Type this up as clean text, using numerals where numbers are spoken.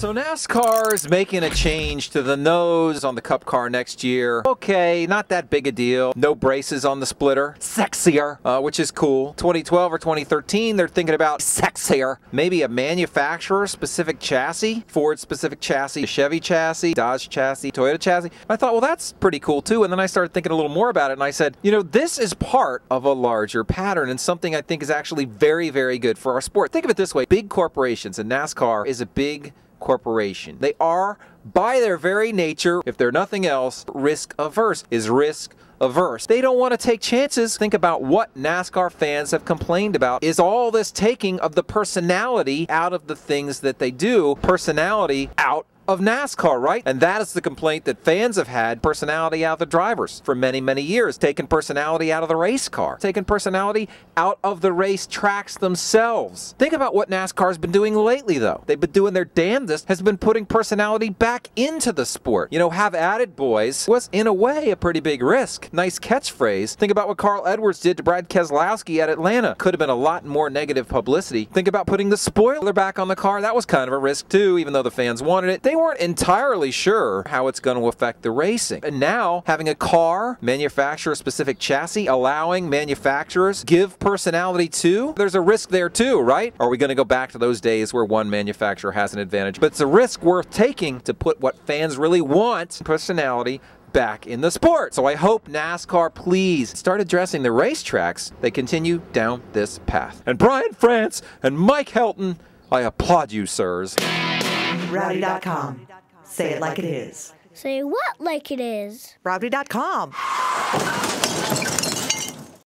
So NASCAR is making a change to the nose on the Cup car next year. Okay, not that big a deal. No braces on the splitter. Sexier, which is cool. 2012 or 2013, they're thinking about sexier. Maybe a manufacturer-specific chassis, Ford-specific chassis, Chevy chassis, Dodge chassis, Toyota chassis. I thought, well, that's pretty cool too. And then I started thinking a little more about it, and I said, you know, this is part of a larger pattern and something I think is actually very, very good for our sport. Think of it this way. Big corporations, and NASCAR is a big corporation. They are, by their very nature, if they're nothing else, risk averse. Is risk averse. They don't want to take chances. Think about what NASCAR fans have complained about is all this taking of the personality out of the things that they do. Personality out of NASCAR, right? And that is the complaint that fans have had, personality out of the drivers for many, many years. Taking personality out of the race car. Taking personality out of the race tracks themselves. Think about what NASCAR's been doing lately, though. They've been doing their damnedest, has been putting personality back into the sport. You know, have at it, boys, was in a way a pretty big risk. Nice catchphrase. Think about what Carl Edwards did to Brad Keselowski at Atlanta. Could have been a lot more negative publicity. Think about putting the spoiler back on the car. That was kind of a risk, too, even though the fans wanted it. They weren't entirely sure how it's going to affect the racing. And now, having a car, manufacturer-specific chassis, allowing manufacturers give personality to, there's a risk there too, right? Are we going to go back to those days where one manufacturer has an advantage? But it's a risk worth taking to put what fans really want, personality, back in the sport. So I hope NASCAR, please start addressing the racetracks. They continue down this path. And Brian France and Mike Helton, I applaud you, sirs. Rowdy.com. Say it like it is. Say what like it is? Rowdy.com.